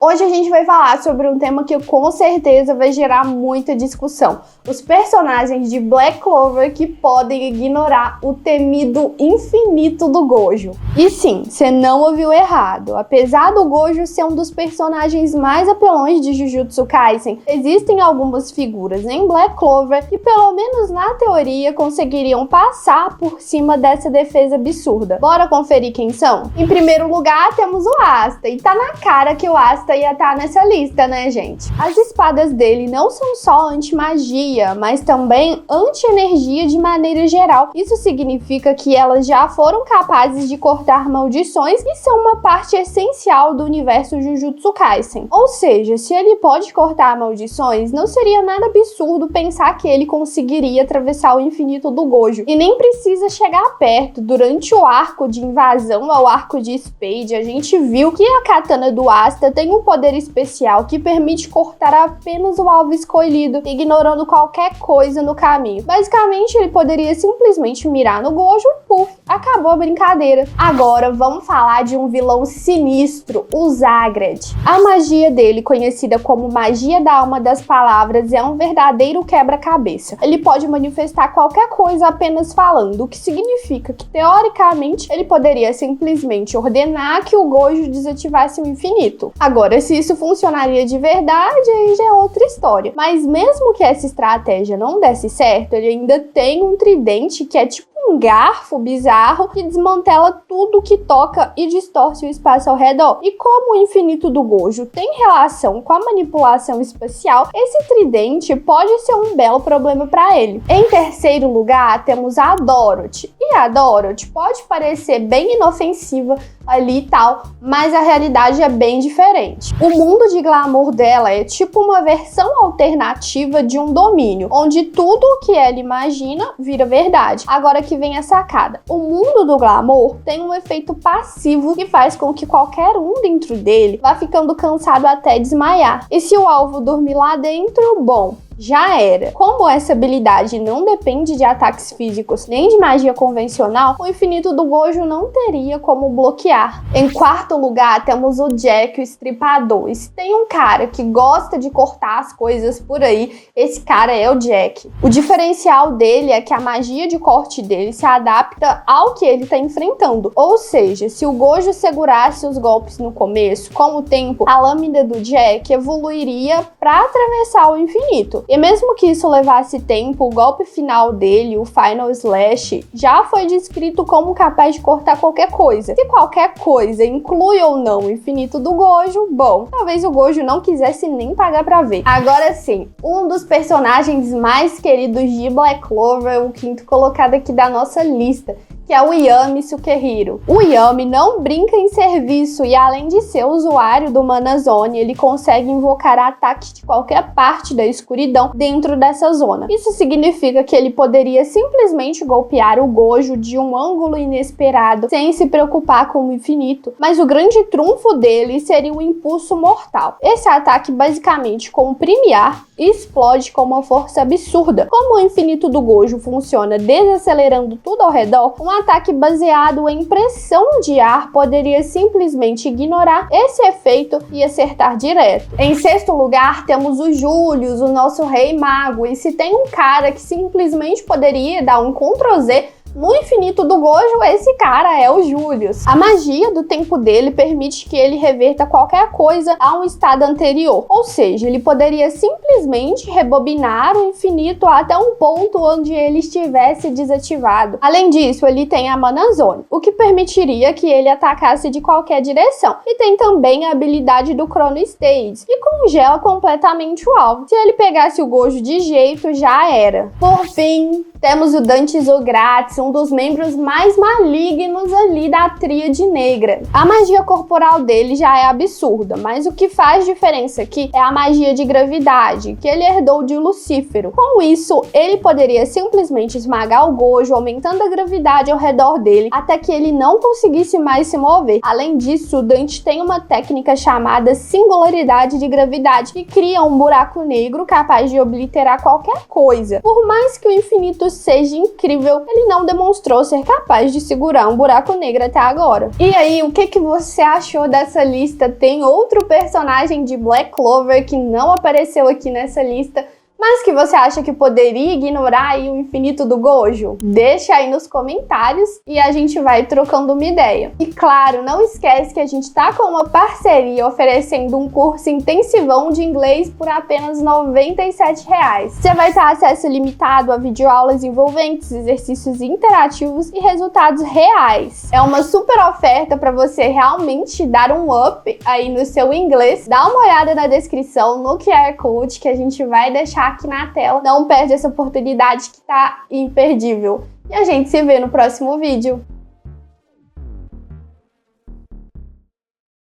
Hoje a gente vai falar sobre um tema que com certeza vai gerar muita discussão. Os personagens de Black Clover que podem ignorar o temido infinito do Gojo. E sim, você não ouviu errado. Apesar do Gojo ser um dos personagens mais apelões de Jujutsu Kaisen, existem algumas figuras em Black Clover que, pelo menos na teoria, conseguiriam passar por cima dessa defesa absurda. Bora conferir quem são? Em primeiro lugar, temos o Asta, e tá na cara que o Asta ia estar nessa lista, né, gente? As espadas dele não são só anti-magia, mas também anti-energia de maneira geral. Isso significa que elas já foram capazes de cortar maldições e são uma parte essencial do universo Jujutsu Kaisen. Ou seja, se ele pode cortar maldições, não seria nada absurdo pensar que ele conseguiria atravessar o infinito do Gojo. E nem precisa chegar perto. Durante o arco de invasão ao arco de Spade, a gente viu que a katana do Asta tem um poder especial que permite cortar apenas o alvo escolhido, ignorando qualquer coisa no caminho. Basicamente, ele poderia simplesmente mirar no Gojo e puf, acabou a brincadeira. Agora, vamos falar de um vilão sinistro, o Zagread. A magia dele, conhecida como magia da alma das palavras, é um verdadeiro quebra-cabeça. Ele pode manifestar qualquer coisa apenas falando, o que significa que, teoricamente, ele poderia simplesmente ordenar que o Gojo desativasse o infinito. Agora, se isso funcionaria de verdade, aí já é outra história. Mas mesmo que essa estratégia não desse certo, ele ainda tem um tridente que é tipo um garfo bizarro que desmantela tudo que toca e distorce o espaço ao redor. E como o infinito do Gojo tem relação com a manipulação espacial, esse tridente pode ser um belo problema para ele. Em terceiro lugar, temos a Dorothy. E a Dorothy pode parecer bem inofensiva ali e tal, mas a realidade é bem diferente. O mundo de glamour dela é tipo uma versão alternativa de um domínio, onde tudo o que ela imagina vira verdade. Agora que vem a sacada. O mundo do glamour tem um efeito passivo que faz com que qualquer um dentro dele vá ficando cansado até desmaiar. E se o alvo dormir lá dentro, bom, já era. Como essa habilidade não depende de ataques físicos nem de magia convencional, o infinito do Gojo não teria como bloquear. Em quarto lugar, temos o Jack, o Estripador. E se tem um cara que gosta de cortar as coisas por aí, esse cara é o Jack. O diferencial dele é que a magia de corte dele se adapta ao que ele está enfrentando. Ou seja, se o Gojo segurasse os golpes no começo, com o tempo, a lâmina do Jack evoluiria para atravessar o infinito. E mesmo que isso levasse tempo, o golpe final dele, o Final Slash, já foi descrito como capaz de cortar qualquer coisa. Se qualquer coisa inclui ou não o infinito do Gojo, bom, talvez o Gojo não quisesse nem pagar pra ver. Agora sim, um dos personagens mais queridos de Black Clover, o quinto colocado aqui da nossa lista, que é o Yami Sukehiro. O Yami não brinca em serviço e, além de ser usuário do Mana Zone, ele consegue invocar ataques de qualquer parte da escuridão dentro dessa zona. Isso significa que ele poderia simplesmente golpear o Gojo de um ângulo inesperado, sem se preocupar com o infinito, mas o grande trunfo dele seria o impulso mortal. Esse ataque basicamente comprime ar e explode com uma força absurda. Como o infinito do Gojo funciona desacelerando tudo ao redor, um ataque baseado em pressão de ar poderia simplesmente ignorar esse efeito e acertar direto. Em sexto lugar, temos o Julius, o nosso rei mago, e se tem um cara que simplesmente poderia dar um Ctrl+Z no infinito do Gojo, esse cara é o Julius. A magia do tempo dele permite que ele reverta qualquer coisa a um estado anterior, ou seja, ele poderia simplesmente rebobinar o infinito até um ponto onde ele estivesse desativado. Além disso, ele tem a Mana Zone, o que permitiria que ele atacasse de qualquer direção, e tem também a habilidade do Chrono Stage, que congela completamente o alvo. Se ele pegasse o Gojo de jeito, já era. Por fim, temos o Dante Zogratis, um dos membros mais malignos ali da Tríade Negra. A magia corporal dele já é absurda, mas o que faz diferença aqui é a magia de gravidade, que ele herdou de Lucífero. Com isso, ele poderia simplesmente esmagar o Gojo, aumentando a gravidade ao redor dele, até que ele não conseguisse mais se mover. Além disso, o Dante tem uma técnica chamada singularidade de gravidade, que cria um buraco negro capaz de obliterar qualquer coisa. Por mais que o infinito seja incrível, ele não demonstrou ser capaz de segurar um buraco negro até agora. E aí, o que você achou dessa lista? Tem outro personagem de Black Clover que não apareceu aqui nessa lista, mas que você acha que poderia ignorar aí o infinito do Gojo? Deixa aí nos comentários e a gente vai trocando uma ideia. E claro, não esquece que a gente tá com uma parceria oferecendo um curso intensivão de inglês por apenas R$ 97. Você vai ter acesso limitado a videoaulas envolventes, exercícios interativos e resultados reais. É uma super oferta para você realmente dar um up aí no seu inglês. Dá uma olhada na descrição, no QR Code que a gente vai deixar aqui na tela. Não perde essa oportunidade que tá imperdível. E a gente se vê no próximo vídeo.